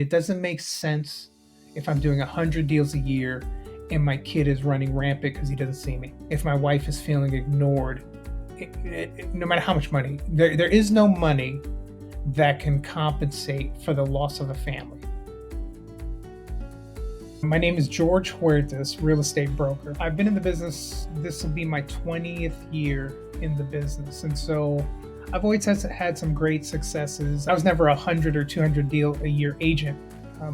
It doesn't make sense if I'm doing 100 deals a year and my kid is running rampant because he doesn't see me. If my wife is feeling ignored, no matter how much money, there is no money that can compensate for the loss of a family. My name is George Huertas, real estate broker. I've been in the business, this will be my 20th year in the business. And so I've always had some great successes. I was never a 100 or 200 deal a year agent,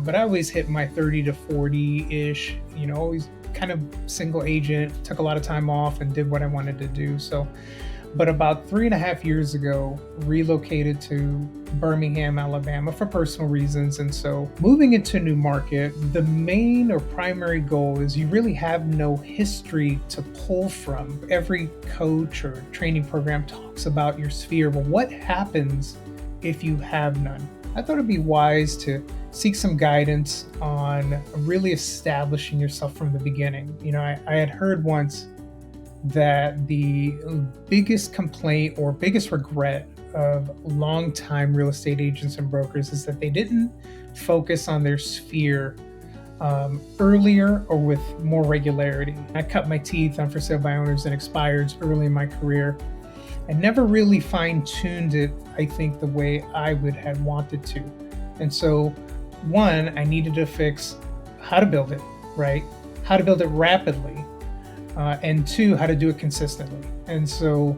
but I always hit my 30 to 40-ish, always kind of single agent, took a lot of time off and did what I wanted to do. But about 3.5 years ago, relocated to Birmingham, Alabama for personal reasons. And so moving into a new market, the main or primary goal is you really have no history to pull from. Every coach or training program talks about your sphere, but what happens if you have none? I thought it'd be wise to seek some guidance on really establishing yourself from the beginning. I had heard once that the biggest complaint or biggest regret of longtime real estate agents and brokers is that they didn't focus on their sphere earlier or with more regularity. I cut my teeth on for sale by owners and expireds early in my career and never really fine-tuned it, I think, the way I would have wanted to. And so, one, I needed to fix how to build it, right? How to build it rapidly. And two, how to do it consistently. And so,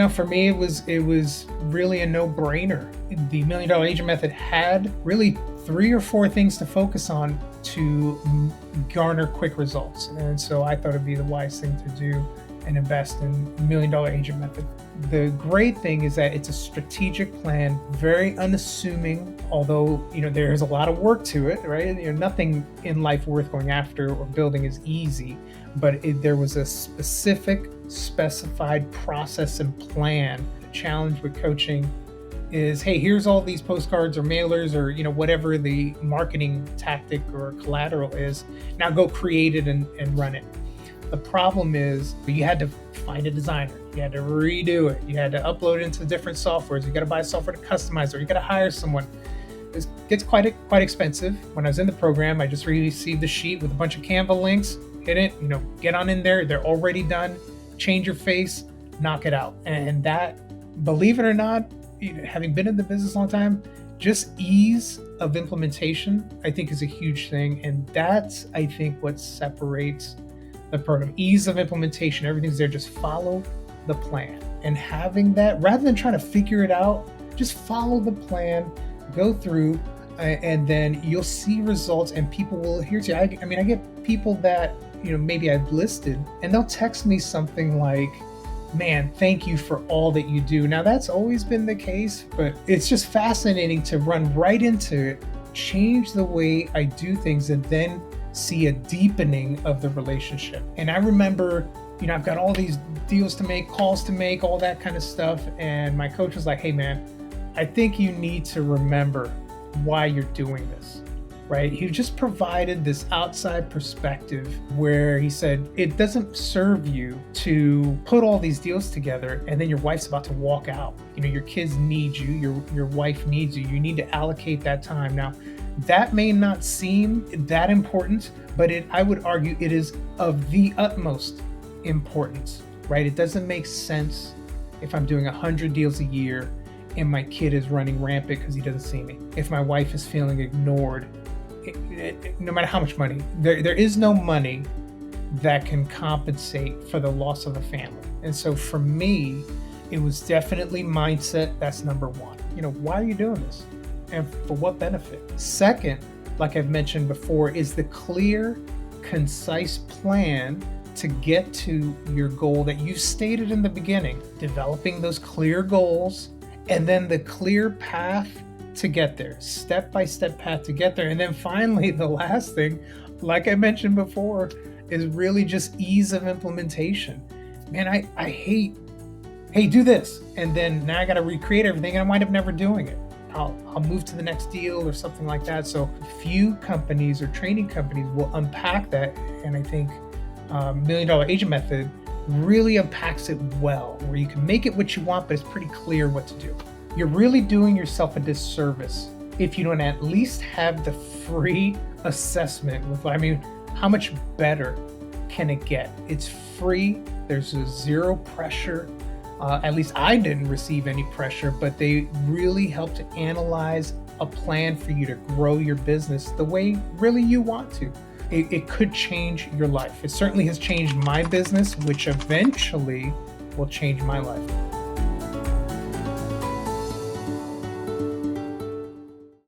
for me, it was really a no-brainer. The $1 Million Agent Method had really 3 or 4 things to focus on to garner quick results. And so I thought it'd be the wise thing to do and invest in $1 Million Agent Method. The great thing is that it's a strategic plan, very unassuming, although, there's a lot of work to it, right? Nothing in life worth going after or building is easy, but there was a specified process and plan. The challenge with coaching is, hey, here's all these postcards or mailers or, whatever the marketing tactic or collateral is. Now go create it and run it. The problem is you had to find a designer. You had to redo it. You had to upload it into different softwares. You got to buy software to customize it, or you got to hire someone. This gets quite expensive. When I was in the program, I just received the sheet with a bunch of Canva links. Hit it, get on in there. They're already done. Change your face, knock it out. And that, believe it or not, having been in the business a long time, just ease of implementation, I think, is a huge thing. And that's, I think, what separates the program. Ease of implementation, everything's there. Just follow the plan. And having that, rather than trying to figure it out, just follow the plan, go through, and then you'll see results and people will adhere to you. I get people that, maybe I've listed and they'll text me something like, man, thank you for all that you do. Now that's always been the case, but it's just fascinating to run right into it, change the way I do things, and then see a deepening of the relationship. And I remember, I've got all these deals to make, calls to make, all that kind of stuff. And my coach was like, hey man, I think you need to remember why you're doing this, right? He just provided this outside perspective where he said, it doesn't serve you to put all these deals together and then your wife's about to walk out. Your kids need you, your wife needs you. You need to allocate that time. Now, that may not seem that important, but I would argue it is of the utmost importance, right? It doesn't make sense if I'm doing 100 deals a year and my kid is running rampant because he doesn't see me. If my wife is feeling ignored, no matter how much money, there is no money that can compensate for the loss of a family. And so for me, it was definitely mindset. That's number one. Why are you doing this? And for what benefit? Second, like I've mentioned before, is the clear, concise plan to get to your goal that you stated in the beginning. Developing those clear goals and then the clear path to get there, step-by-step path to get there. And then finally, the last thing, like I mentioned before, is really just ease of implementation. Man, I hate, hey, do this. And then now I got to recreate everything and I wind up never doing it. I'll move to the next deal or something like that. So few companies or training companies will unpack that. And I think $1 Million Agent Method really unpacks it well, where you can make it what you want, but it's pretty clear what to do. You're really doing yourself a disservice if you don't at least have the free assessment with, I mean, how much better can it get? It's free. There's a zero pressure. At least I didn't receive any pressure, but they really help to analyze a plan for you to grow your business the way really you want to. It could change your life. It certainly has changed my business, which eventually will change my life.